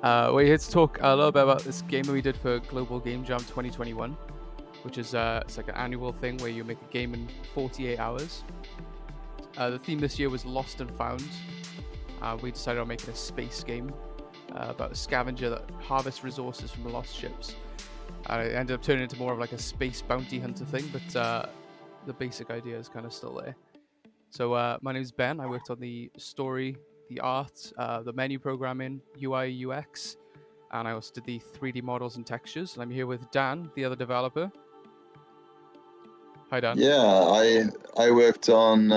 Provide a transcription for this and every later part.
We're here to talk a little bit about this game that we did for Global Game Jam 2021, which is it's like an annual thing where you make a game in 48 hours. The theme this year was Lost and Found. We decided on making a space game about a scavenger that harvests resources from lost ships. It ended up turning into more of like a space bounty hunter thing, but the basic idea is kind of still there. So my name is Ben. I worked on the story, the art, the menu programming, UI, UX, and I also did the 3D models and textures. And I'm here with Dan, the other developer. Hi, Dan. Yeah, I worked on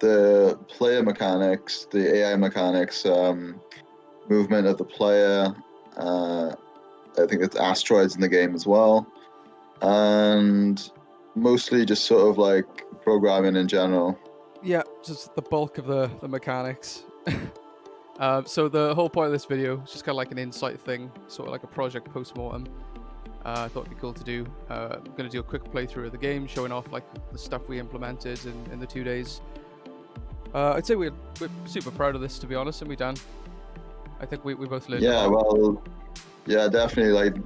the player mechanics, the AI mechanics, movement of the player. I think it's asteroids in the game as well, and mostly just sort of like programming in general. Yeah, just the bulk of the mechanics. So the whole point of this video is just kind of like an insight thing, sort of like a project post-mortem. I thought it'd be cool to do. I'm going to do a quick playthrough of the game, showing off like the stuff we implemented in the 2 days. I'd say we're super proud of this, to be honest, and we Dan. I think we both learned. Yeah, well, yeah, definitely. Like,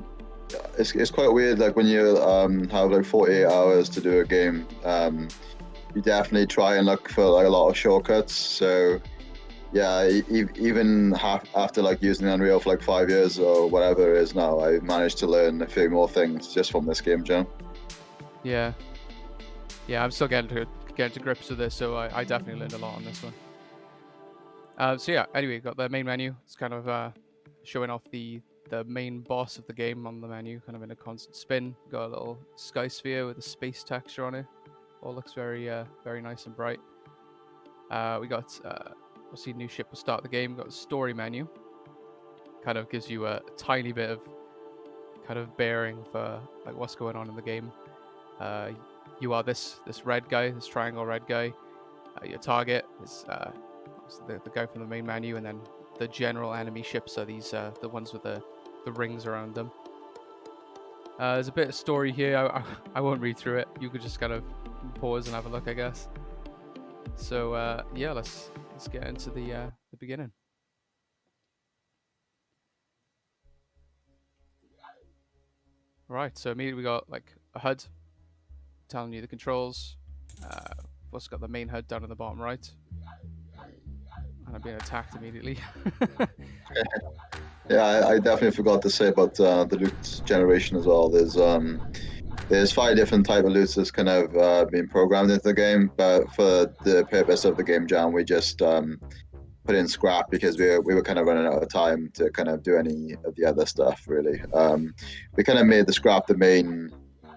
it's quite weird. Like when you have like 48 hours to do a game, you definitely try and look for like a lot of shortcuts. So yeah, even after like using Unreal for like 5 years or whatever it is now, I managed to learn a few more things just from this game jam. Yeah, I'm still getting to grips with this, so I definitely learned a lot on this one. So yeah, anyway, got the main menu. It's kind of showing off the main boss of the game on the menu, kind of in a constant spin. Got a little sky sphere with a space texture on it. All looks very nice and bright. We got obviously new ship will start the game. Got the story menu. Kind of gives you a tiny bit of kind of bearing for like what's going on in the game. You are this red guy, this triangle red guy. Your target is the guy from the main menu, and then the general enemy ships are these the ones with the rings around them. There's a bit of story here. I won't read through it. You could just kind of pause and have a look, I guess. So yeah, let's get into the beginning. Right. So immediately we got like a HUD telling you the controls. We've also got the main HUD down in the bottom right, and I'm being attacked immediately. Yeah, I definitely forgot to say about the loot generation as well. There's 5 different type of loots that's kind of been programmed into the game, but for the purpose of the game jam, we just put in scrap because we were kind of running out of time to kind of do any of the other stuff. Really, we kind of made the scrap the main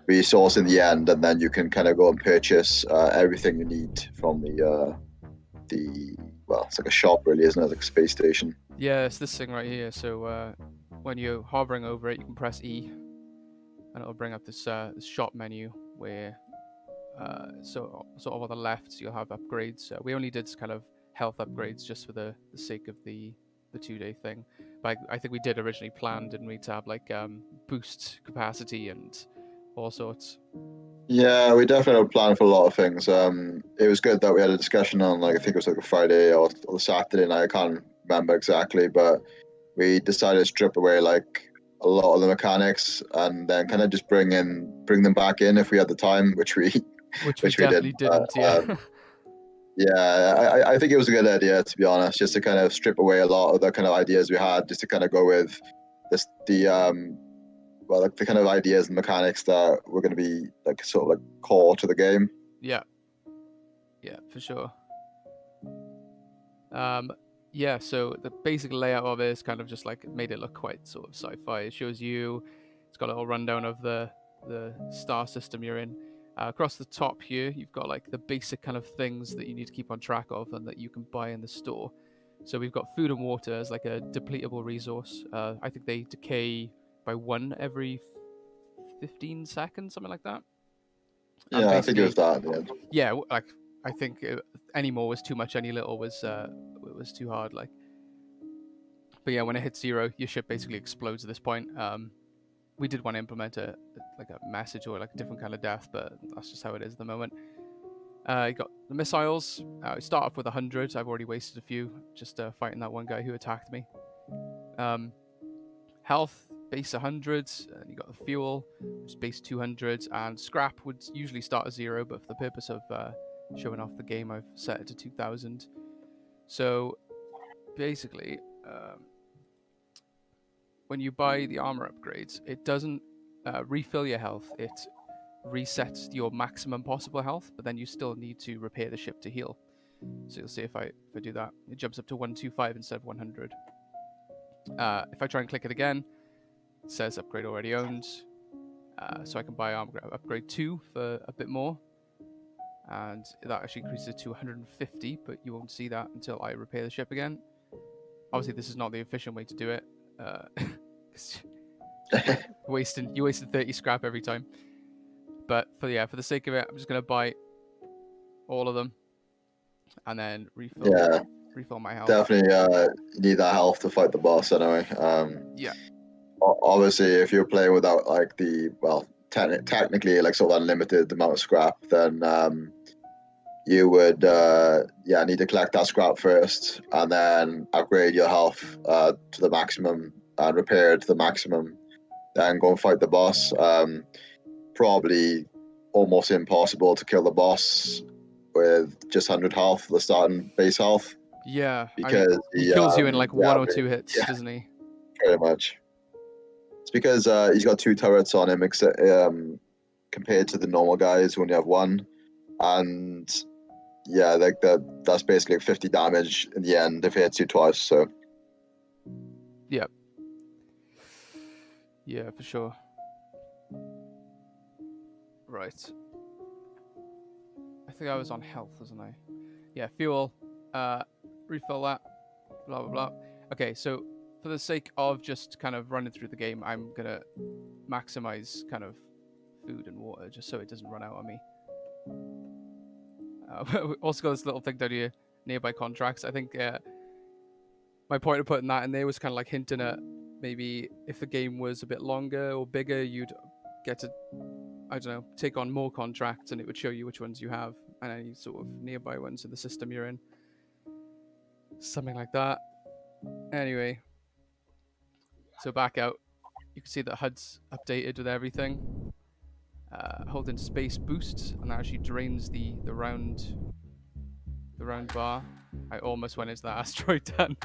resource in the end, and then you can kind of go and purchase everything you need from the well, it's like a shop, really, isn't it? Like a space station. Yeah, it's this thing right here. So when you're hovering over it, you can press E, and it'll bring up this shop menu where so sort of on the left you'll have upgrades. We only did kind of health upgrades just for the sake of the 2-day thing. But I think we did originally plan, didn't we, to have like boost capacity and all sorts. Yeah, we definitely had a plan for a lot of things. It was good that we had a discussion on like I think it was like a Friday or a Saturday night. I can't remember exactly, but we decided to strip away like a lot of the mechanics and then kind of just bring them back in if we had the time, which we Which we which we definitely didn't. didn't, yeah. Yeah, I think it was a good idea, to be honest, just to kind of strip away a lot of the kind of ideas we had, just to kind of go with the well, like the kind of ideas and mechanics that were going to be like sort of like core to the game. Yeah, for sure. Yeah, so the basic layout of it is kind of just like made it look quite sort of sci-fi. It shows you, it's got a little rundown of the star system you're in. Across the top here, you've got like the basic kind of things that you need to keep on track of and that you can buy in the store. So we've got food and water as like a depletable resource. I think they decay by 1 every 15 seconds, something like that. Yeah, I think it was that. Yeah, like I think any more was too much, any little was too hard. Like, but yeah, when it hits 0, your ship basically explodes at this point. We did want to implement a message or like a different kind of death, but that's just how it is at the moment. You got the missiles. We start off with 100. I've already wasted a few just fighting that one guy who attacked me. health, base 100, and you got the fuel, which is base 200, and scrap would usually start at 0, but for the purpose of showing off the game, I've set it to 2000. So basically, when you buy the armor upgrades, it doesn't refill your health. It resets your maximum possible health, but then you still need to repair the ship to heal. So you'll see if I do that, it jumps up to 125 instead of 100. If I try and click it again, it says upgrade already owned. So I can buy armor upgrade 2 for a bit more. And that actually increases it to 150, but you won't see that until I repair the ship again. Obviously, this is not the efficient way to do it. You wasted 30 scrap every time. But for the sake of it, I'm just gonna buy all of them and then refill my health. Definitely you need that health to fight the boss anyway. Yeah. Obviously, if you're playing without like technically like sort of unlimited amount of scrap, then you would need to collect that scrap first and then upgrade your health to the maximum and repair it to the maximum, then go and fight the boss. Probably almost impossible to kill the boss with just 100 health, the starting base health. Yeah, because he kills you in like 1 or 2 hits, doesn't he? Pretty much. It's because he's got 2 turrets on him, except compared to the normal guys who only have 1, and yeah, like that's basically 50 damage in the end if he hits you twice. So yeah, for sure. Right. I think I was on health, wasn't I? Yeah, fuel. Refill that. Blah blah blah. Okay, so for the sake of just kind of running through the game, I'm gonna maximize kind of food and water just so it doesn't run out on me. We also got this little thing down here, nearby contracts. I think my point of putting that in there was kind of like hinting at maybe if the game was a bit longer or bigger, you'd get to, I don't know, take on more contracts and it would show you which ones you have and any sort of nearby ones in the system you're in. Something like that. Anyway, so back out. You can see that HUD's updated with everything. Holding space boosts and that actually drains the round bar. I almost went into that asteroid den.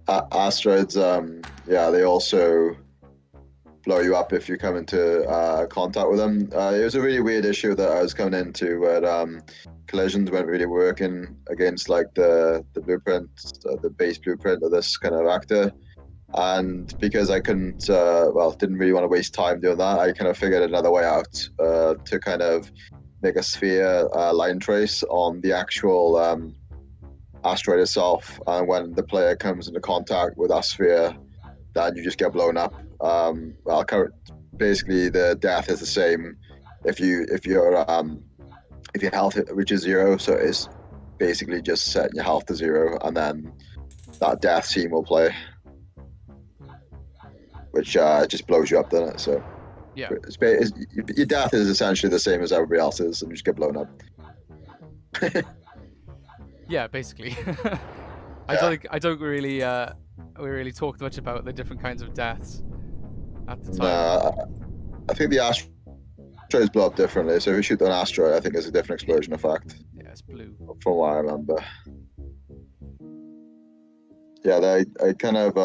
Asteroids, they also blow you up if you come into contact with them. It was a really weird issue that I was coming into where collisions weren't really working against like the blueprint, the base blueprint of this kind of actor. And because I didn't really want to waste time doing that, I kind of figured another way out to kind of make a sphere line trace on the actual asteroid itself. And when the player comes into contact with that sphere, then you just get blown up. Basically, the death is the same if your health reaches 0. So it's basically just setting your health to 0, and then that death scene will play, which just blows you up, doesn't it? So yeah, your death is essentially the same as everybody else's, and you just get blown up. Yeah, basically. I don't really we really talked much about the different kinds of deaths at the time. I think the asteroids blow up differently. So if you shoot an asteroid, I think there's a different explosion effect. Yeah, it's blue. From what I remember. Yeah, I kind of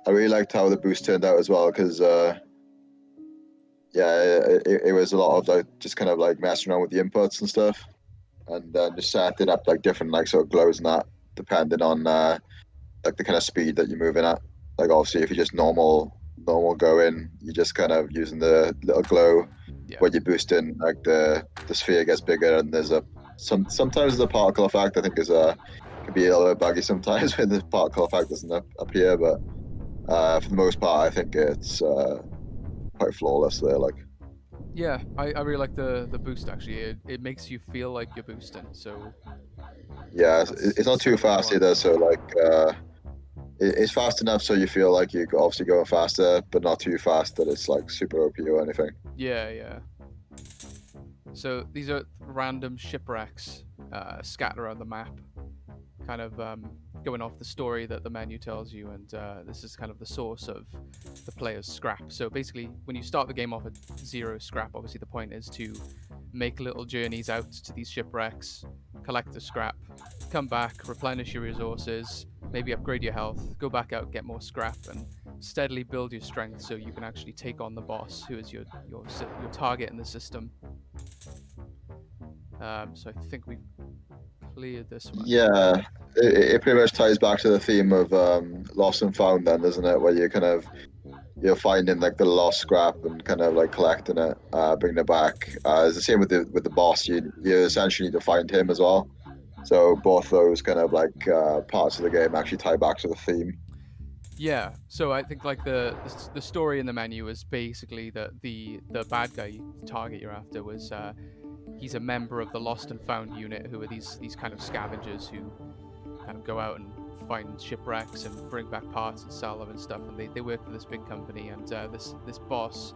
I really liked how the boost turned out as well, because it was a lot of like just kind of like messing around with the inputs and stuff, and just setting up like different like sort of glows and that, depending on like the kind of speed that you're moving at. Like obviously, if you're just normal going, you're just kind of using the little glow. Yeah. When you're boosting, like the sphere gets bigger, and there's sometimes there's a particle effect. I think can be a little bit buggy sometimes when the particle effect doesn't appear, but for the most part, I think it's quite flawless there. Like, yeah, I really like the boost actually. It makes you feel like you're boosting. So yeah, it's not too fast either. So like, it's fast enough so you feel like you're obviously going faster, but not too fast that it's like super OP or anything. Yeah. So these are random shipwrecks scattered around the map, kind of going off the story that the menu tells you, and this is kind of the source of the player's scrap. So basically, when you start the game off at 0 scrap, obviously the point is to make little journeys out to these shipwrecks, collect the scrap, come back, replenish your resources, maybe upgrade your health, go back out, get more scrap, and steadily build your strength so you can actually take on the boss, who is your target in the system. So I think we've cleared this one. Yeah, it pretty much ties back to the theme of lost and found, then, doesn't it? Where you're finding like the lost scrap and kind of like collecting it, bringing it back. It's the same with the boss. You essentially need to find him as well. So both those kind of like parts of the game actually tie back to the theme. Yeah, so I think like the story in the menu is basically that the bad guy, the target you're after, was he's a member of the Lost and Found unit, who are these kind of scavengers who kind of go out and find shipwrecks and bring back parts and sell them and stuff. And they work for this big company. And this boss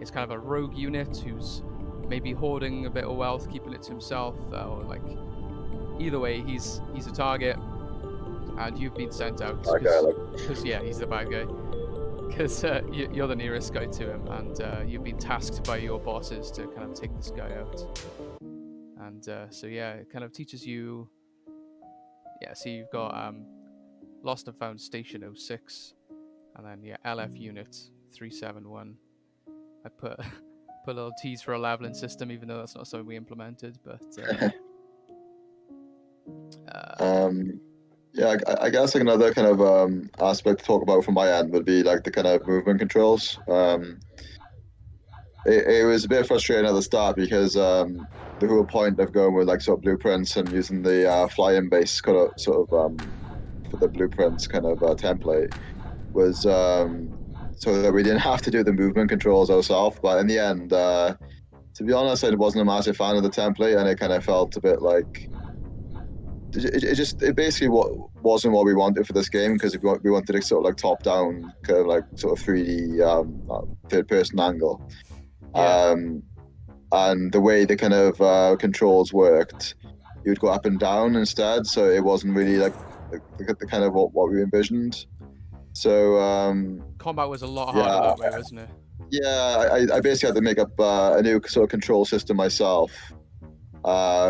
is kind of a rogue unit who's maybe hoarding a bit of wealth, keeping it to himself, or like either way, he's a target. And you've been sent out because yeah, he's the bad guy. Because you're the nearest guy to him, and you've been tasked by your bosses to kind of take this guy out. And so yeah, it kind of teaches you. Yeah, so you've got Lost and Found Station 06, and then yeah, LF Unit 371. I put a little tease for a leveling system, even though that's not something we implemented, but. Yeah, I guess like another kind of aspect to talk about from my end would be like the kind of movement controls. It was a bit frustrating at the start because the whole point of going with like sort of blueprints and using the fly-in base kind of sort of for the blueprints kind of template was so that we didn't have to do the movement controls ourselves. But in the end, to be honest, I wasn't a massive fan of the template, and it kind of felt a bit like. It basically wasn't what we wanted for this game, because we wanted a sort of like top down kind of like sort of 3D third person angle. Yeah. And the way the kind of controls worked, you'd go up and down instead, so it wasn't really like the kind of what we envisioned. So combat was a lot harder that way, wasn't it? Yeah, I basically had to make up a new sort of control system myself.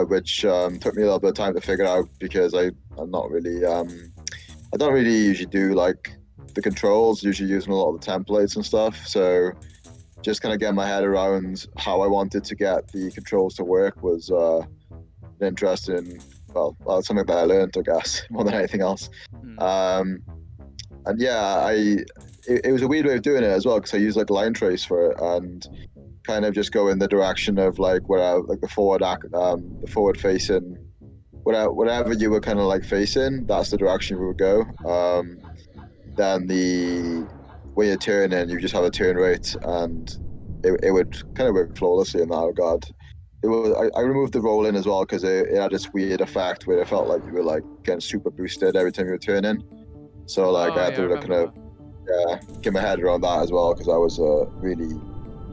Which took me a little bit of time to figure out, because I'm not really I don't really usually do like the controls, usually using a lot of the templates and stuff. So just kind of getting my head around how I wanted to get the controls to work was interesting. Well, something that I learned, I guess, more than anything else. And yeah, it was a weird way of doing it as well, because I used like line trace for it, and kind of just go in the direction of like where like the forward facing, whatever you were kind of like facing, that's the direction we would go. Then when you're turning, you just have a turn rate, and it would kind of work flawlessly in that regard. I removed the roll in as well, because it had this weird effect where it felt like you were like getting super boosted every time you were turning. So like I had to kind of get my head around that as well, because I was really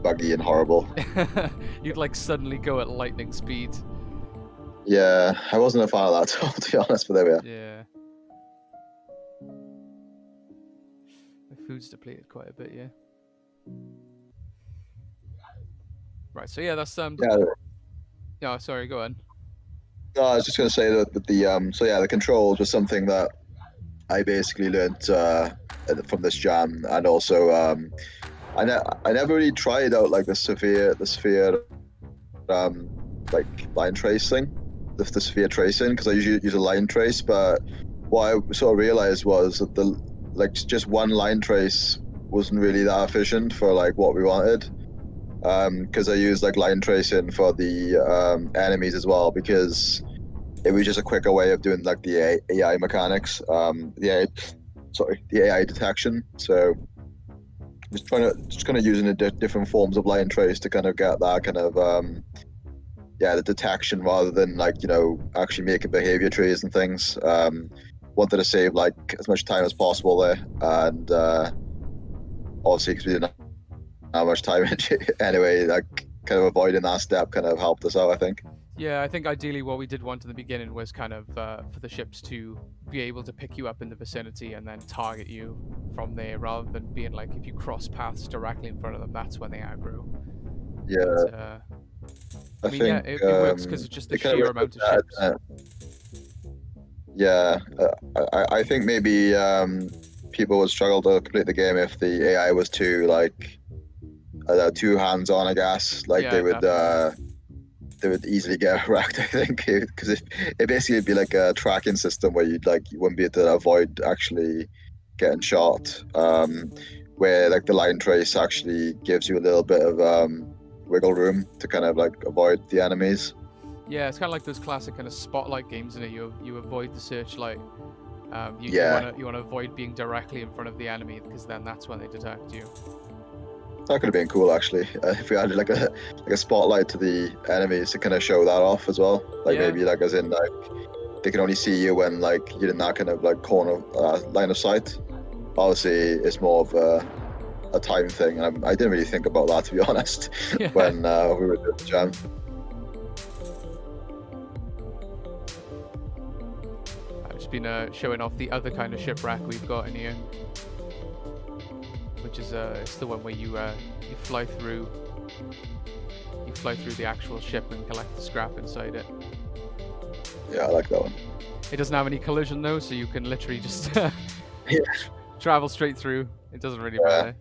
buggy and horrible. You'd like suddenly go at lightning speed. Yeah, I wasn't a fan of that at all, to be honest, but there we are. Yeah. My food's depleted quite a bit, yeah. Right, so yeah, that's Yeah, sorry, go on. No, I was just going to say that the controls was something that I basically learned from this jam, and also I never really tried out like the sphere like line tracing, the sphere tracing, because I usually use a line trace. But what I sort of realized was that just one line trace wasn't really that efficient for like what we wanted. Because I used like line tracing for the enemies as well, because it was just a quicker way of doing like the AI mechanics, the AI detection. So just kind of using the different forms of line trace to kind of get that kind of the detection, rather than like actually making behavior trees and things. Wanted to save like as much time as possible there, and obviously because we didn't have much time anyway, like kind of avoiding that step kind of helped us out, I think. Yeah, I think ideally what we did want in the beginning was kind of for the ships to be able to pick you up in the vicinity and then target you from there, rather than being like if you cross paths directly in front of them, that's when they aggro. Yeah, But I I mean, yeah, think it works because it's just the it kind of sheer works like amount of that. ships. Yeah, I think maybe people would struggle to complete the game if the AI was too like too hands on. I guess like Yeah, definitely. they would easily get wrecked. I think because it basically would be like a tracking system where you wouldn't be able to avoid actually getting shot. Where like the line trace actually gives you a little bit of wiggle room to kind of like avoid the enemies. Yeah, it's kind of like those classic kind of spotlight games, isn't it? You avoid the searchlight. You Yeah, wanna avoid being directly in front of the enemy because then that's when they detect you. that could have been cool actually. If we added like a spotlight to the enemies to kind of show that off as well. Like Yeah, maybe like as in like they can only see you when like you're in that kind of like corner line of sight. Obviously, it's more of a time thing. And I didn't really think about that, to be honest, yeah. when we were doing the jam. I've just been showing off the other kind of shipwreck we've got in here, which is it's the one where you fly through the actual ship and collect the scrap inside it. Yeah, I like that one. It doesn't have any collision though, so you can literally just Yeah. travel straight through. It doesn't really Yeah. matter.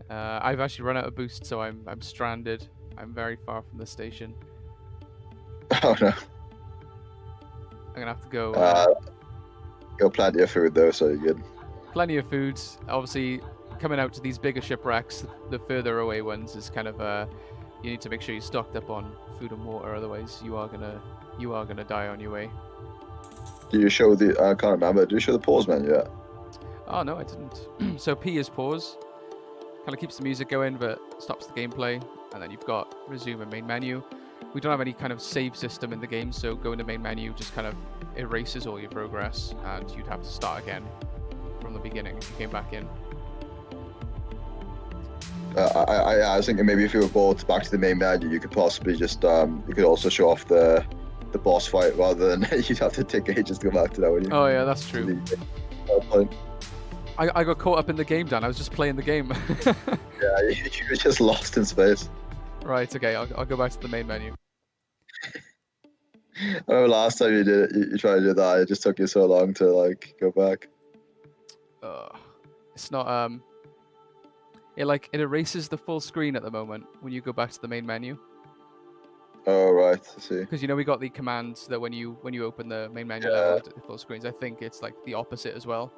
I've actually run out of boost, so I'm stranded. I'm very far from the station. Oh no. I'm gonna have to go. Uh, got plenty of food though, so you're good. Plenty of food. Obviously, coming out to these bigger shipwrecks, the further away ones is kind of you need to make sure you're stocked up on food and water, otherwise you are gonna die on your way. Do you show the? I can't remember. Do you show the pause menu yet? Oh no, I didn't. So P is pause, kind of keeps the music going but stops the gameplay, and then you've got resume and main menu. We don't have any kind of save system in the game, so going to main menu just kind of erases all your progress, and you'd have to start again from the beginning if you came back in. I was thinking maybe if you were both back to the main menu, you could possibly just you could also show off the boss fight rather than you'd have to take ages to go back to that, wouldn't you? Oh yeah, that's true. I got caught up in the game, Dan. I was just playing the game. Yeah, you were just lost in space. Right, okay, I'll go back to the main menu. I remember last time you did it, you tried to do that. It just took you so long to like go back. It's not it erases the full screen at the moment when you go back to the main menu. Oh right, I see. Because we got the commands that when you open the main menu Yeah. level to full screens. I think it's like the opposite as well.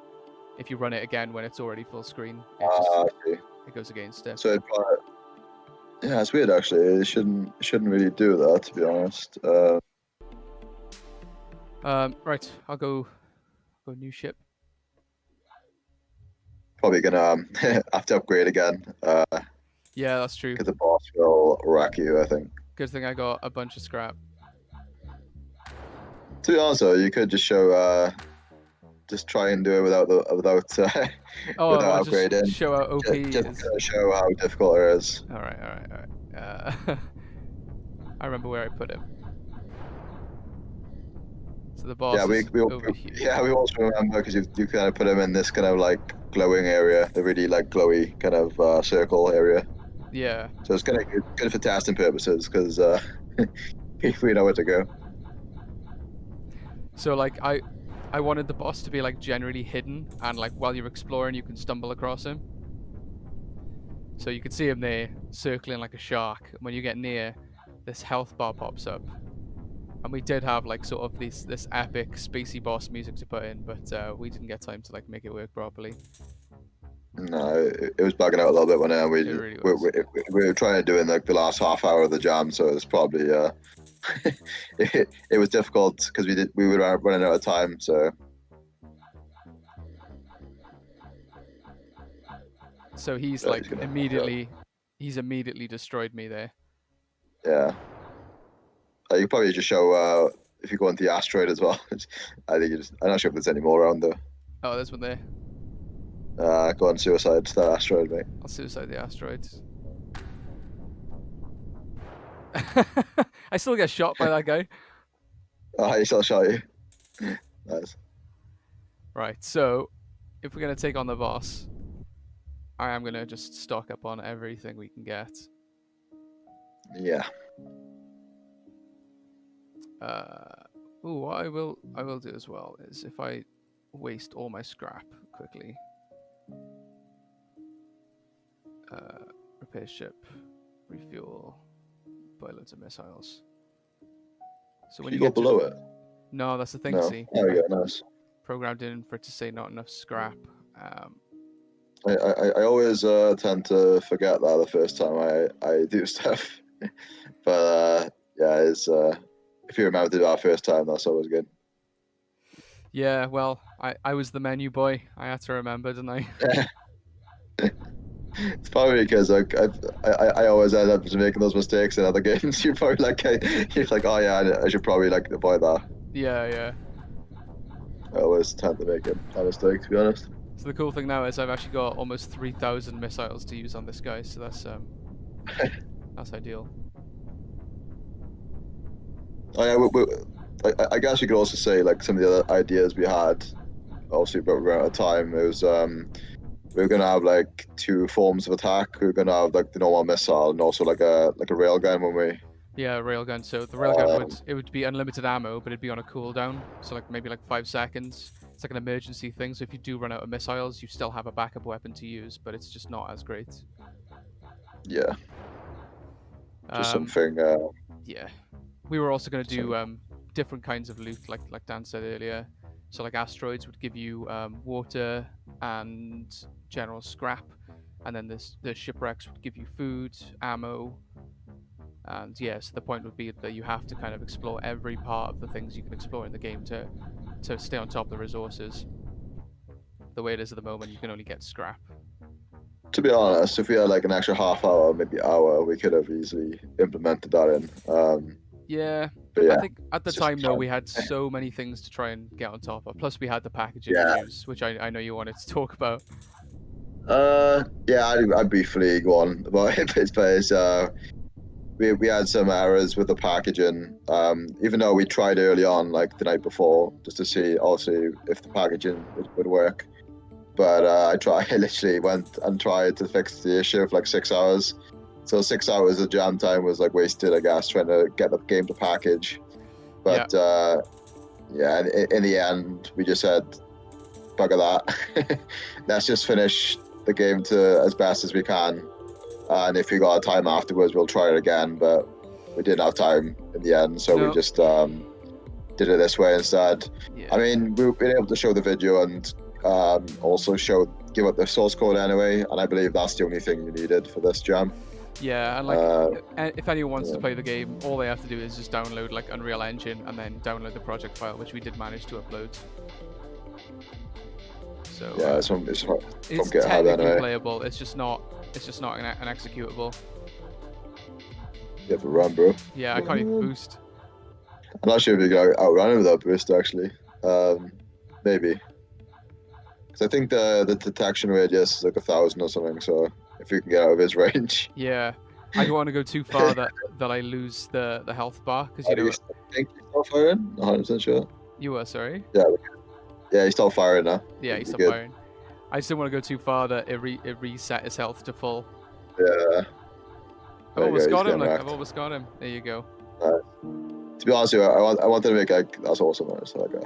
If you run it again when it's already full screen, I see. it goes against it. So yeah, it's weird actually. It shouldn't really do that, to be honest. Right, I'll go new ship. Probably gonna have to upgrade again. Yeah, that's true. Because the boss will wreck you, I think. Good thing I got a bunch of scrap. To be honest though, you could just show just try and do it without without upgrading. Just show out OP Just is. to show how difficult it is. All right. I remember where I put him. So the boss is over here. Yeah, we also remember because you kind of put him in this kind of like glowing area, the really like glowy kind of circle area. Yeah. So it's kind of good for testing purposes because we know where to go. So like I wanted the boss to be like generally hidden, and like while you're exploring you can stumble across him. So you can see him there circling like a shark, and when you get near, this health bar pops up. And we did have like sort of this epic spacey boss music to put in, but we didn't get time to like make it work properly. No, it was bugging out a little bit when really we were trying to do it in like the last half hour of the jam, so it's probably it was difficult because we were running out of time. So he's Yeah, like he's immediately destroyed me there. Yeah, you could probably just show if you go into the asteroid as well. I think I'm not sure if there's any more around though. Oh, there's one there. Go on suicide that asteroid, mate. I'll suicide the asteroids. I still get shot by that guy. Oh, he still shot you. Nice. Right, so if we're gonna take on the boss, I am gonna just stock up on everything we can get. Yeah. What I will do as well is if I waste all my scrap quickly. Repair ship, refuel, buy loads of missiles. So when Can you you go get to below it? no, that's the thing. No. See, Oh, I yeah, nice. programmed in for it to say not enough scrap. I always tend to forget that the first time I do stuff. But yeah, it's if you remember to do that first time, that's always good. Yeah, well, I was the menu boy. I had to remember, didn't I? It's probably because I always end up just making those mistakes in other games. You're probably like you're like, oh yeah, I should probably like avoid that. Yeah. I always tend to make that mistake, to be honest. So the cool thing now is I've actually got almost 3,000 missiles to use on this guy, so that's ideal. Oh, yeah, I guess you could also say like some of the other ideas we had, obviously, but we're out of time. It was we were gonna have like two forms of attack. We were gonna have like the normal missile and also like a railgun when we. Yeah, railgun. So the railgun Um, would be unlimited ammo, but it'd be on a cooldown. So like maybe like 5 seconds. It's like an emergency thing. So if you do run out of missiles, you still have a backup weapon to use, but it's just not as great. yeah, just Um, something. yeah, we were also going to do Something. different kinds of loot, like Dan said earlier. So like asteroids would give you water and general scrap, and then the shipwrecks would give you food, ammo, and yeah. So the point would be that you have to kind of explore every part of the things you can explore in the game to stay on top of the resources. The way it is at the moment, you can only get scrap. To be honest, if we had like an extra half hour, maybe hour, we could have easily implemented that in. Yeah, But I yeah, think at the it's just time though we had so many things to try and get on top of. Plus we had the packaging yeah. issues, which I know you wanted to talk about. Yeah, I'd briefly go on about it, but we had some errors with the packaging. Even though we tried early on, like the night before, just to see also if the packaging would work. But I literally went and tried to fix the issue for like 6 hours. So 6 hours of jam time was like wasted, I guess, trying to get the game to package. Yeah, But yeah, in the end, we just said, bugger that. Let's just finish the game to as best as we can. And if we got time afterwards, we'll try it again. But we didn't have time in the end, so we no, just did it this way instead. yeah, I mean, we've been able to show the video and also give up the source code anyway, and I believe that's the only thing you needed for this jam. yeah, and like Uh, if anyone wants to yeah. play the game, all they have to do is just download like Unreal Engine and then download the project file, which we did manage to upload. So Yeah, it's from it's GitHub technically anyway. playable. It's just not an executable. You have to run, bro. Yeah, I can't even boost. I'm not sure if you can outrun him without boost, actually. Maybe. Because I think the detection radius is like 1,000 or something, so if you can get out of his range. Yeah, I don't want to go too far that I lose the health bar because Do you think he's still firing? 100% sure. you were sorry. Yeah, he's still firing now. Yeah, he He's stopped good. firing. I just didn't want to go too far that it reset his health to full. Yeah. I've almost He's got him. getting Like wrecked. I've almost got him. There you go. To be honest with you, I wanted to make like that's awesome. It's like The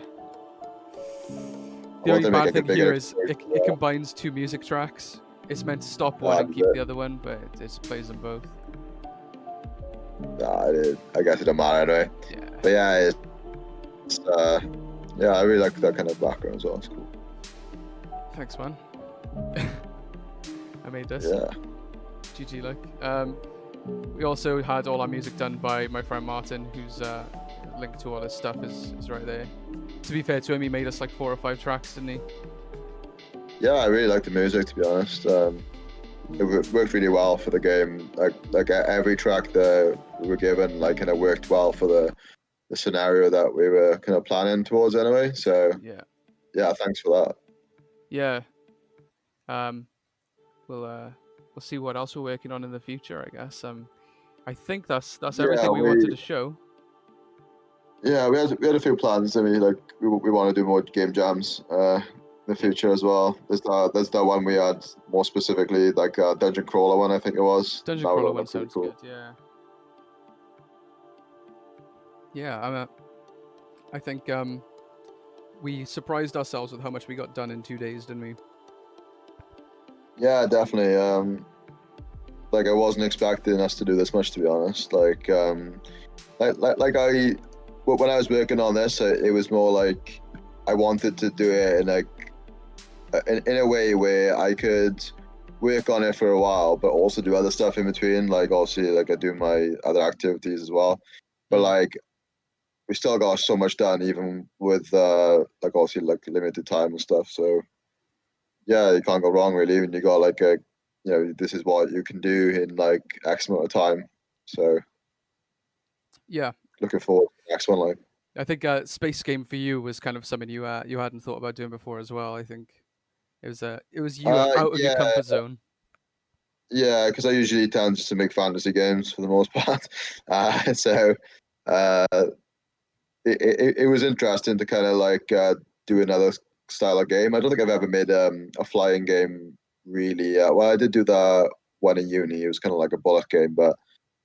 I only wanted to make bad like a thing bigger here is it combines two music tracks. It's meant to stop one and keep the other one, but it just plays them both. I guess it don't matter anyway. Yeah. But yeah, it's yeah, I really like that kind of background as well. It's cool. Thanks, man. I made this. Yeah. GG, like. We also had all our music done by my friend Martin, who's link to all his stuff is right there. To be fair to him, he made us like 4 or 5 tracks, didn't he? Yeah, I really like the music, to be honest. It worked really well for the game. Like every track that we were given, like kind of worked well for the scenario that we were kind of planning towards anyway. So yeah, thanks for that. Yeah. We'll see what else we're working on in the future, I guess. I think that's Yeah, everything we wanted to show. we had a few plans. I mean, like we want to do more game jams in the future as well. There's that one we had more specifically, like dungeon crawler one, I think it was. Dungeon That would crawler have one looked pretty sounds cool. good. Yeah. Yeah. I think we surprised ourselves with how much we got done in 2 days, didn't we? Yeah, definitely. Like I wasn't expecting us to do this much, to be honest. Like when I was working on this, it was more like I wanted to do it in a way where I could work on it for a while, but also do other stuff in between. Like obviously, like I do my other activities as well. But Mm. like we still got so much done, even with like obviously like limited time and stuff. So yeah, you can't go wrong really when you got like a, this is what you can do in like X amount of time. So Yeah. looking forward to the next one. Like I think space game for you was kind of something you hadn't thought about doing before as well. I think it was you out of your yeah, comfort zone. yeah, because I usually tend just to make fantasy games for the most part. So uh, it was interesting to kind of like do another style of game. I don't think I've ever made a flying game really. Well, I did do the one in uni. It was kind of like a bullet game, but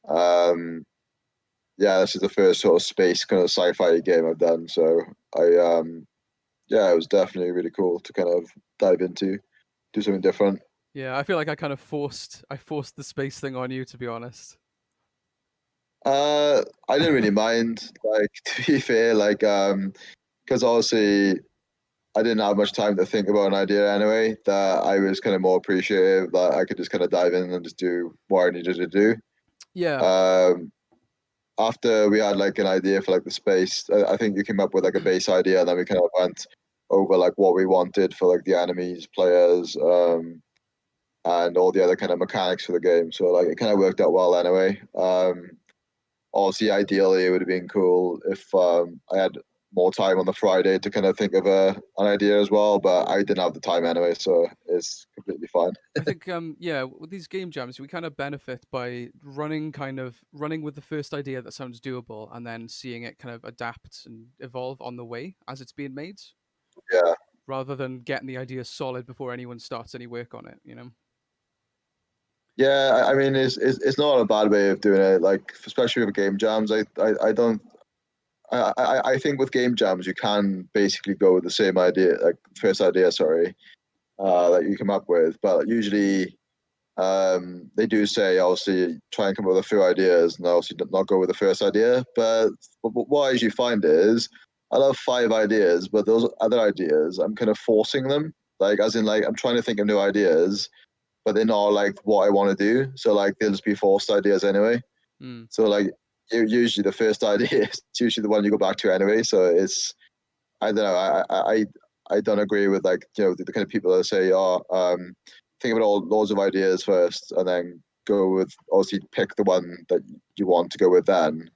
um, yeah, this is the first sort of space kind of sci-fi game I've done. So yeah, it was definitely really cool to kind of dive into, do something different. Yeah, I feel like I forced the space thing on you, to be honest. I didn't really mind, like to be fair, like because obviously I didn't have much time to think about an idea anyway. That I was kind of more appreciative that I could just kind of dive in and just do what I needed to do. Yeah. Um, After we had like an idea for like the space, I think you came up with like a base idea, and then we kind of went over like what we wanted for like the enemies, players, and all the other kind of mechanics for the game. So like it kind of worked out well anyway. Obviously, ideally, it would have been cool if I had more time on the Friday to kind of think of an idea as well, but I didn't have the time anyway, so it's completely fine. I think yeah, with these game jams we kind of benefit by running with the first idea that sounds doable and then seeing it kind of adapt and evolve on the way as it's being made, Yeah, rather than getting the idea solid before anyone starts any work on it, you know. yeah. I mean, it's not a bad way of doing it. Like especially with game jams, I don't. I think with game jams you can basically go with the same idea, like first idea, sorry, that you come up with, but usually they do say obviously try and come up with a few ideas and obviously not go with the first idea. But what I usually find is I'll have 5 ideas, but those other ideas I'm kind of forcing them. Like as in like I'm trying to think of new ideas, but they're not like what I want to do. So like they'll just be forced ideas anyway. Mm. So like usually the first idea is usually the one you go back to anyway. So it's I don't know. I don't agree with like the kind of people that say, oh, think about all loads of ideas first, and then go with obviously pick the one that you want to go with. Then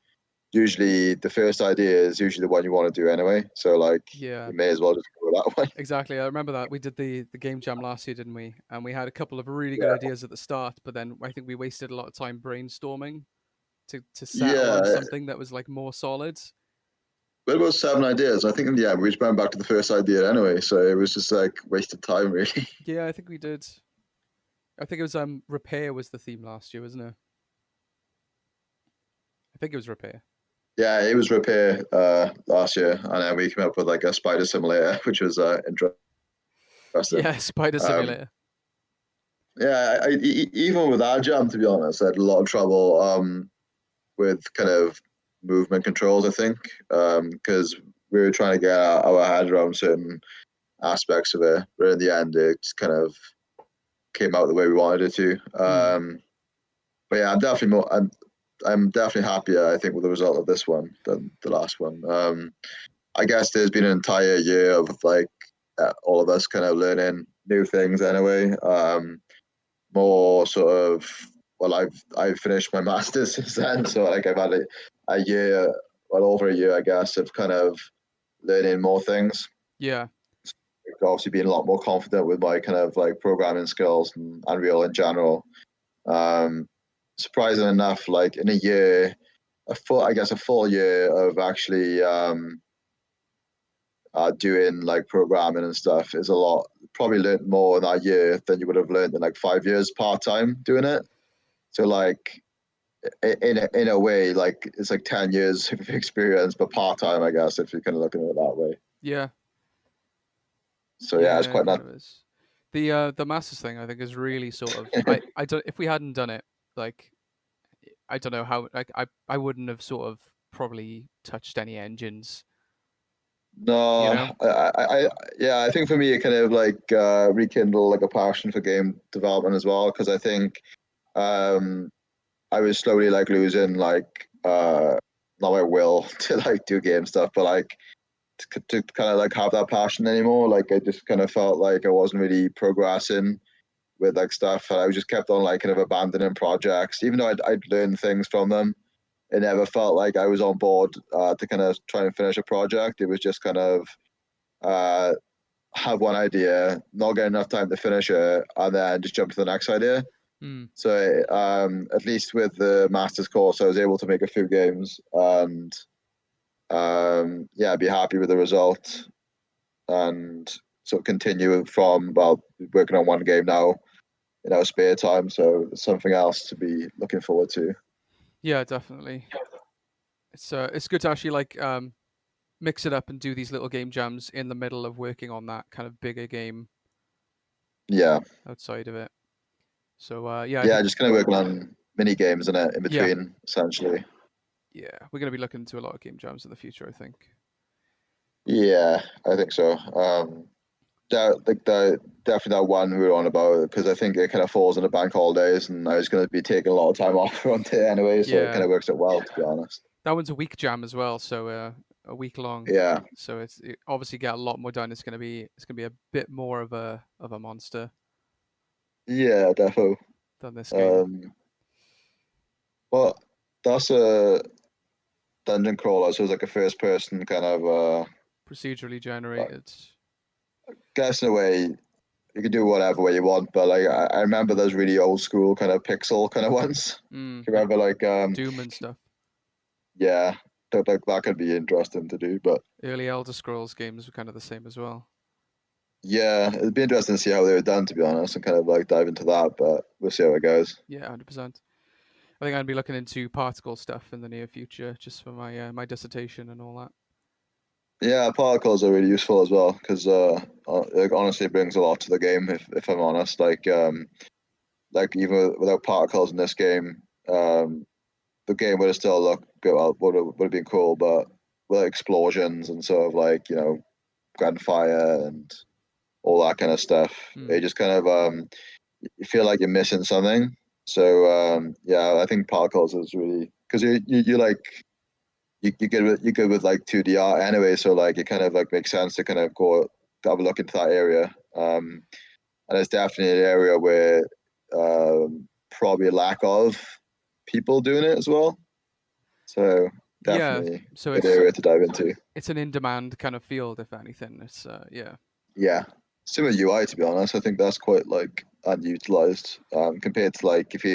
usually the first idea is usually the one you want to do anyway. So like Yeah, you may as well just go with that one. exactly. I remember that we did the game jam last year, didn't we? And we had a couple of really good Yeah, ideas at the start, but then I think we wasted a lot of time brainstorming to settle on yeah. something that was like more solid. But about 7 ideas. I think yeah, we just went back to the first idea anyway. So it was just like wasted time really. Yeah, I think we did. I think it was repair was the theme last year, wasn't it? I think it was repair. Yeah, it was repair last year, and then we came up with like a spider simulator, which was interesting. Yeah, Spider Um, Simulator. yeah, even with our jam, to be honest, I had a lot of trouble with kind of movement controls. I think because we were trying to get our head around certain aspects of it, but in the end, it just kind of came out the way we wanted it to. Mm. But yeah, I'm definitely happier. I think with the result of this one than the last one. I guess there's been an entire year of like all of us kind of learning new things anyway. More sort of well, I've finished my masters since then, so like I've had a year, well over a year, I guess, of kind of learning more things. Yeah. Obviously, being a lot more confident with my kind of like programming skills and Unreal in general. Um, surprising enough, like in a year, a full year of actually doing like programming and stuff is a lot. Probably learned more in that year than you would have learned in like 5 years part time doing it. So like in a way, like it's like 10 years of experience, but part time, I guess, if you're kind of looking at it that way. Yeah. So yeah, it's Yeah, it quite kind not. of is. The Masters thing I think is really sort of I don't if we hadn't done it, like I don't know how like I wouldn't have sort of probably touched any engines, you No, know? yeah, I think for me it kind of like rekindled like a passion for game development as well, because I think um I was slowly like losing like not my will to like do game stuff, but like to kind of like have that passion anymore. Like I just kind of felt like I wasn't really progressing with like stuff, and I just kept on like kind of abandoning projects, even though I'd learned things from them. It never felt like I was on board to kind of try and finish a project. It was just kind of uh, have one idea, not get enough time to finish it, and then just jump to the next idea. Hmm. So at least with the master's course, I was able to make a few games and yeah, be happy with the result and sort of continue from working on one game now in our spare time. So it's something else to be looking forward to. Yeah, definitely. It's good to actually like mix it up and do these little game jams in the middle of working on that kind of bigger game Yeah, outside of it. So yeah, I yeah, think just kind of working on mini games in it in yeah, between, essentially. yeah, we're gonna be looking into a lot of game jams in the future, I think. Yeah, I think so. Definitely that one we were on about, because I think it kind of falls on the bank holidays, and I was going to be taking a lot of time off on it anyway, so it kind Yeah, of works out well, to be honest. that one's a week jam as well, so a week long. Yeah, So it obviously get a lot more done. It's gonna be a bit more of a monster yeah, defo. than this game. Um, but that's a dungeon crawler, so it's like a first person kind of Procedurally I generated. guess in a way you can do whatever way you want, but like I remember those really old school kind of pixel kind of ones. You Like remember like Doom and stuff. yeah, that could be interesting to do, but Early Elder Scrolls games were kind of the same as well. yeah, it'd be interesting to see how they were done, to be honest, and kind of like dive into that. But we'll see how it goes. Yeah, 100%. I think I'd be looking into particle stuff in the near future, just for my my dissertation and all that. Yeah, particles are really useful as well, because it honestly brings a lot to the game. If I'm honest, like even without particles in this game, the game would have still looked good. Well, would have been cool, but with explosions and sort of like gunfire and all that kind of stuff, Hmm. it just kind of you feel like you're missing something. So yeah, I think particles is really, because you like you good with like 2D art anyway, so like it kind of like makes sense to kind of go have a look into that area. And it's definitely an area where probably a lack of people doing it as well. So Yeah, definitely so a good area to dive into. it's an in-demand kind of field, if anything. It's yeah, Yeah, similar UI, to be honest. I think that's quite like unutilized compared to like if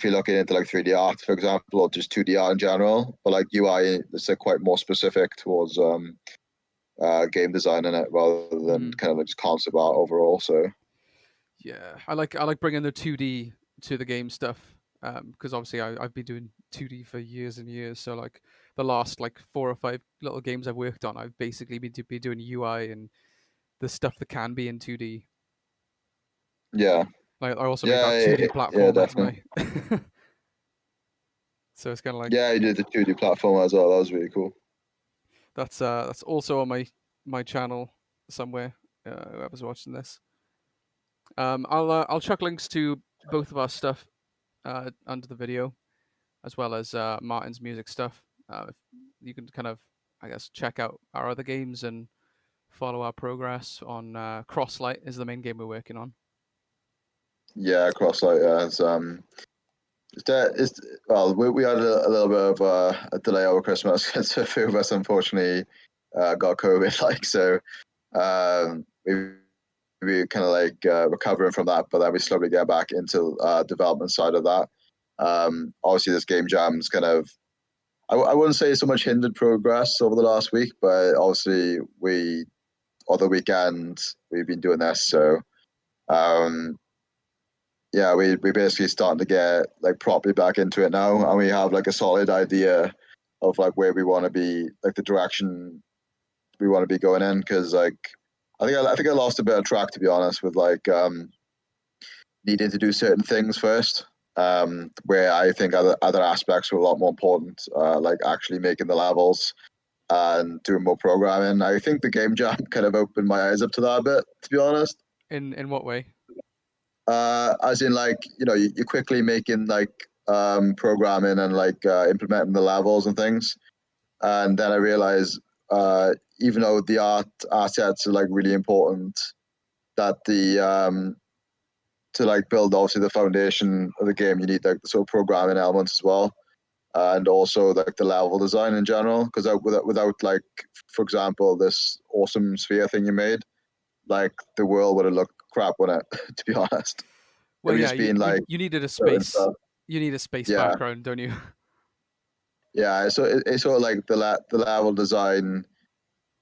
you're looking into like 3D art, for example, or just 2D art in general. But like UI is like quite more specific towards game design in it rather than hmm, kind of like just concept art overall. So yeah. I like bringing the 2D to the game stuff because obviously I've been doing 2D for years and years. So like the last like 4 or 5 little games I've worked on, I've basically been doing UI and the stuff that can be in 2D. yeah, Like I also made that yeah, 2D yeah, platformer, didn't definitely. I? So it's kind of like Yeah, you did the 2D platform as well. That was really cool. that's also on my channel somewhere. Whoever's watching this, I'll chuck links to both of our stuff under the video, as well as Martin's music stuff. If you can kind of, I guess, check out our other games and follow our progress on Crosslight is the main game we're working on. Yeah, Crosslight. Yeah, it's well, we had a little bit of a delay over Christmas because a few of us unfortunately got COVID. Like so, we kind of like recovering from that, but then we slowly get back into development side of that. Obviously, this game jam's kind of I wouldn't say so much hindered progress over the last week, but obviously on the weekend we've been doing this, so um, yeah, we basically starting to get like properly back into it now, and we have like a solid idea of like where we want to be, like the direction we want to be going in. Because like I think I lost a bit of track, to be honest, with like needing to do certain things first. Where I think other aspects were a lot more important, like actually making the levels and doing more programming. I think the game jam kind of opened my eyes up to that a bit, to be honest. In what way? As in, like, you're quickly making like programming and like implementing the levels and things. And then I realized, even though the art assets are like really important, that the to like build obviously the foundation of the game, you need like the sort of programming elements as well, and also like the level design in general. Because without like, for example, this awesome sphere thing you made, like the world would have looked crap, wouldn't it? To be honest, it Well, would yeah, just been like you needed a certain space. stuff. You need a space Yeah, background, don't you? yeah. So it's sort of like the level design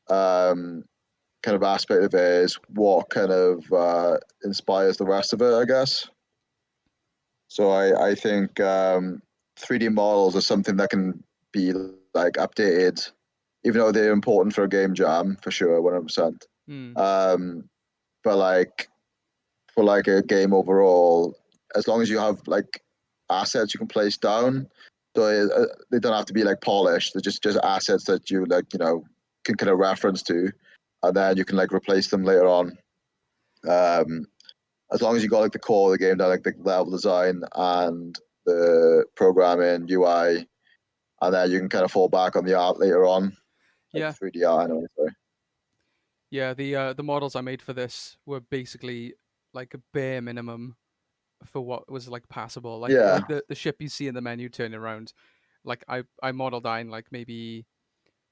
um, kind of aspect of it is what kind of inspires the rest of it, I guess. So I think 3D models are something that can be like updated, even though they're important for a game jam for sure, 100%. Hmm. Um, but like for like a game overall, as long as you have like assets you can place down, so they don't have to be like polished. They're just assets that you like, can kind of reference to, and then you can like replace them later on. Um, as long as you got like the core of the game down, like the level design and the programming, UI, and then you can kind of fall back on the art later on, like Yeah, the 3D art. Sorry. yeah. The models I made for this were basically like a bare minimum for what was like passable. Yeah, Like the ship you see in the menu turning around. Like I modeled that in like maybe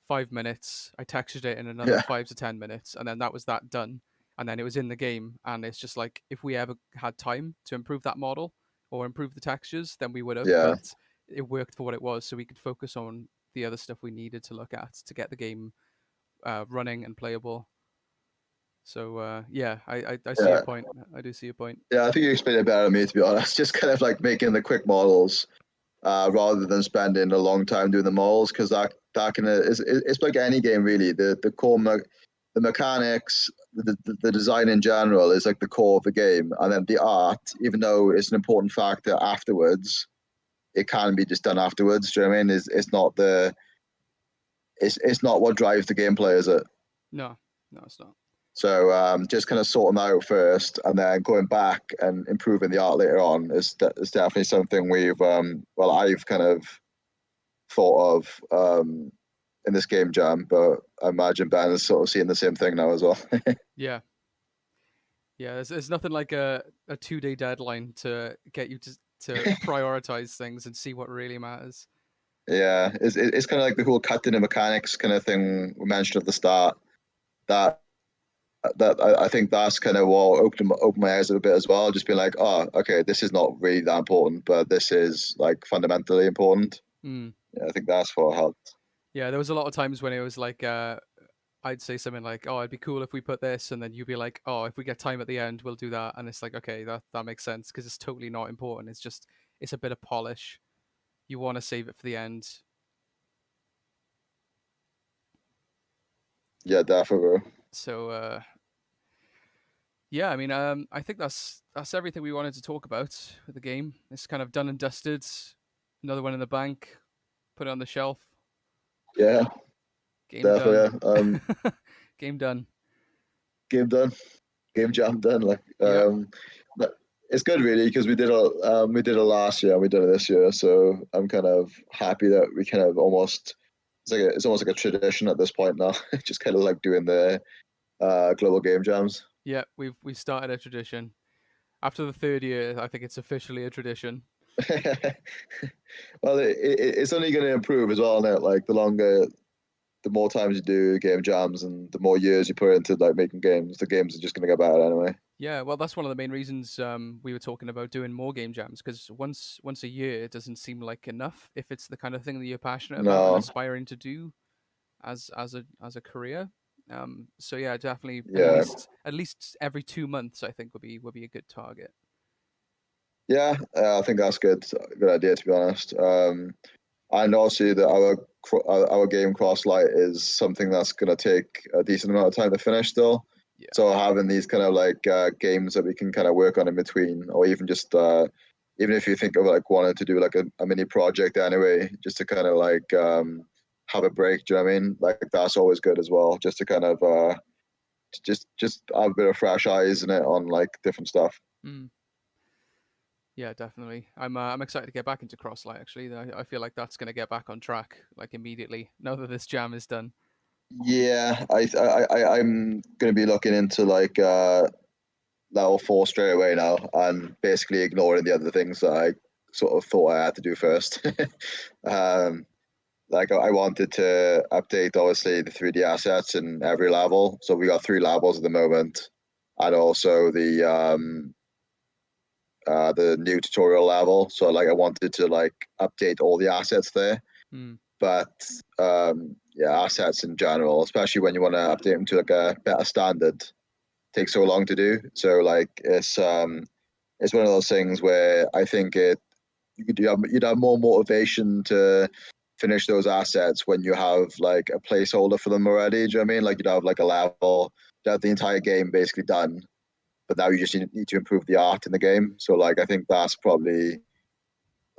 5 minutes. I textured it in another yeah, 5 to 10 minutes, and then that was that done. And then it was in the game, and it's just like if we ever had time to improve that model or improve the textures, then we would have. yeah, But it worked for what it was, so we could focus on the other stuff we needed to look at to get the game running and playable. So yeah, I see your yeah. point. I do see your point. Yeah, I think you explained it better than me, to be honest. Just kind of like making the quick models rather than spending a long time doing the models, because that can it's like any game really. The core the mechanics, the design in general is like the core of the game, and then the art, even though it's an important factor afterwards, it can be just done afterwards. Do you know what I mean? It's not what drives the gameplay, is it? No, no, it's not. So just kind of sorting that out first, and then going back and improving the art later on is definitely something I've kind of thought of in this game jam, but I imagine Ben is sort of seeing the same thing now as well. Yeah, yeah. There's nothing like a 2 day deadline to get you to prioritize things and see what really matters. Yeah, it's kind of like the whole cut in the mechanics kind of thing we mentioned at the start. That I think that's kind of what opened my eyes a bit as well. Just being like, oh, okay, this is not really that important, but this is like fundamentally important. Mm. Yeah, I think that's what helped. Yeah, there was a lot of times when it was like I'd say something like, "Oh, it'd be cool if we put this," and then you'd be like, "Oh, if we get time at the end, we'll do that." And it's like, okay, that makes sense because it's totally not important. It's just it's a bit of polish. You want to save it for the end. Yeah, definitely. So yeah, I mean, I think that's everything we wanted to talk about with the game. It's kind of done and dusted. Another one in the bank. Put it on the shelf. Yeah, Game done. definitely. Yeah. Game done. Game done. Game jam done. Like, Yep. but it's good really because we did it last year and we did it this year. So I'm kind of happy that we kind of almost it's almost like a tradition at this point now. Just kind of like doing the global game jams. Yeah, we've started a tradition. After the third year, I think it's officially a tradition. Well, it's only going to improve as well, isn't it? Like the more times you do game jams and the more years you put into like making games, the games are just going to get better anyway. Yeah, well, that's one of the main reasons we were talking about doing more game jams, because once a year it doesn't seem like enough if it's the kind of thing that you're passionate about and No, aspiring to do as a career. So yeah, definitely yeah, at least every 2 months I think would be a good target. yeah, I think that's good idea to be honest. And also that our game Crosslight is something that's going to take a decent amount of time to finish still. Yeah. So having these kind of like games that we can kind of work on in between, or even just even if you think of like wanting to do like a mini project anyway, just to kind of like have a break. Do you know what I mean? Like that's always good as well, just to kind of just have a bit of fresh eyes in it on like different stuff. Mm. Yeah, definitely. I'm excited to get back into Crosslight. Actually, I feel like that's going to get back on track like immediately now that this jam is done. Yeah, I'm gonna be looking into like level 4 straight away now, and basically ignoring the other things that I sort of thought I had to do first. um, like I wanted to update obviously the 3D assets in every level, so we got 3 levels at the moment, and also the new tutorial level. So like I wanted to like update all the assets there, Mm. but yeah, assets in general, especially when you want to update them to like a better standard, takes so long to do. So like it's one of those things where I think you'd have more motivation to finish those assets when you have like a placeholder for them already. Do you know what I mean? Like you'd have like a level, you'd have the entire game basically done, but now you just need to improve the art in the game. So like I think that's probably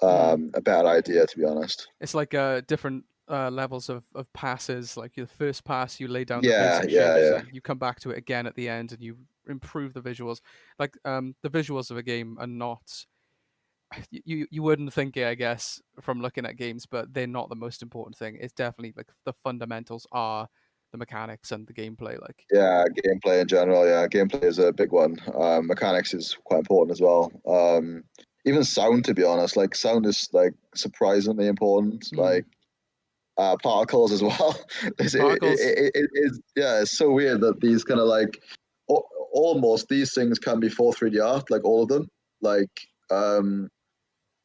Mm. a better idea, to be honest. It's like different levels of passes. Like your first pass, you lay down the Yeah, basic yeah, shapes, yeah, and you come back to it again at the end, and you improve the visuals. Like the visuals of a game are not. You wouldn't think it, I guess, from looking at games, but they're not the most important thing. It's definitely like the fundamentals are the mechanics and the gameplay. Like, yeah. Gameplay in general, yeah, gameplay is a big one. Mechanics is quite important as well. Even sound, to be honest, like sound is like surprisingly important. mm, Like particles as well. particles, Yeah, it's so weird that these kind of like almost these things can be for 3D art, like all of them, like um,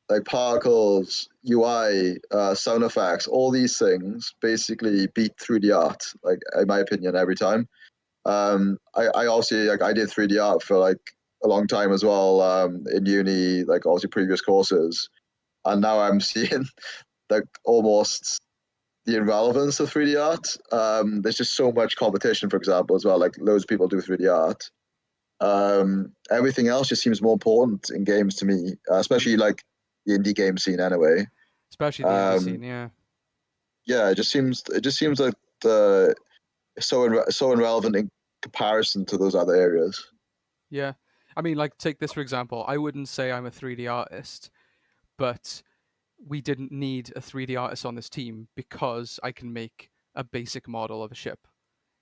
like particles, UI, sound effects, all these things basically beat 3D art, like in my opinion, every time. I also like I did 3D art for like a long time as well in uni, like obviously previous courses, and now I'm seeing like almost the irrelevance of 3D art. There's just so much competition, for example, as well. Like loads of people do 3D art. Everything else just seems more important in games to me, especially mm, like the indie game scene anyway. especially the indie scene. Um, Yeah, yeah, it just seems like so irrelevant in comparison to those other areas. yeah. I mean, like take this for example. I wouldn't say I'm a 3D artist, but we didn't need a 3D artist on this team because I can make a basic model of a ship,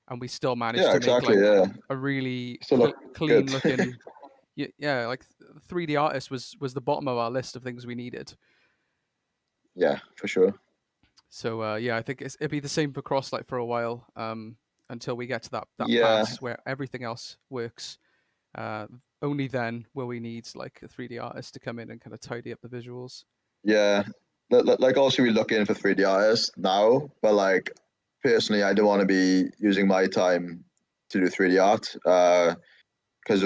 and we still managed Yeah, to make exactly. like Yeah, a really still look clean good. looking. Yeah, like 3D artist was the bottom of our list of things we needed. Yeah, for sure. So yeah, I think it'd be the same for Crosslight for a while, until we get to that Yeah, pass where everything else works. Uh, Only then will we need like a 3D artist to come in and kind of tidy up the visuals. yeah. Like also we looking for 3D artists now, but like personally, I don't want to be using my time to do 3D art. Because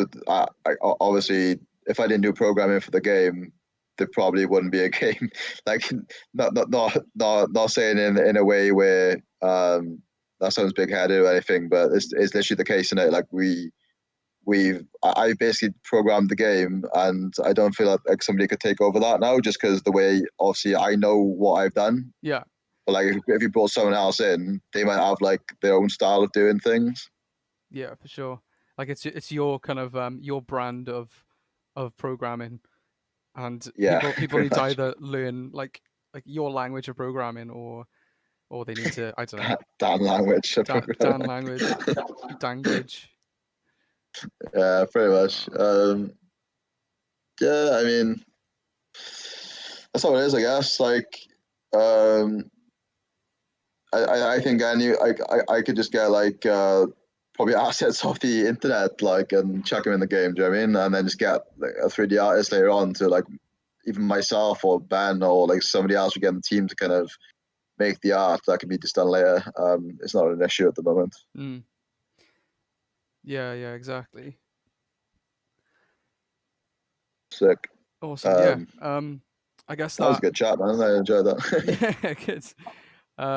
obviously, if I didn't do programming for the game, there probably wouldn't be a game. Like, not saying in a way where that sounds big headed or anything, but it's literally the case in it. Like I basically programmed the game, and I don't feel like somebody could take over that now, just because the way obviously I know what I've done. Yeah, But like, if you brought someone else in, they might have like their own style of doing things. yeah, for sure. Like it's your kind of your brand of programming, and Yeah, people pretty need to much. either learn like your language of programming, or they need to, I don't know, Dan language. Dan language, danguage. Yeah, pretty much. Uh, Yeah, I mean, that's how it is, I guess. Like, um, I think I could just get like probably assets off the internet, like, and chuck them in the game. Do you know what I mean? And then just get like a 3D artist later on to like even myself or Ben or like somebody else would get in the team to kind of make the art that can be just done later. It's not an issue at the moment. Mm. Yeah, yeah, exactly. Sick. Awesome. Yeah. I guess That was a that. good chat, man. I enjoyed that. Yeah,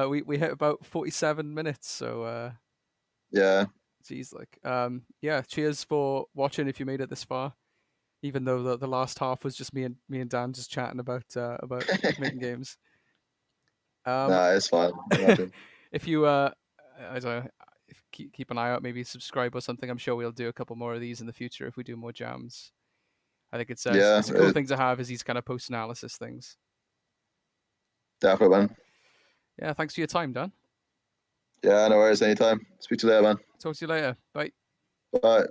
good. We hit about 47 minutes, so Yeah. geez, like yeah. Cheers for watching if you made it this far. Even though the last half was just me and Dan just chatting about making games. Nah, it's fine. Imagine. If you I don't know, if keep an eye out, maybe subscribe or something. I'm sure we'll do a couple more of these in the future if we do more jams. I think Yeah, it's a cool thing to have is these kind of post analysis things. definitely, man. Yeah, thanks for your time, Dan. Yeah, no worries. Anytime. Speak to you later, man. Talk to you later. Bye. Bye.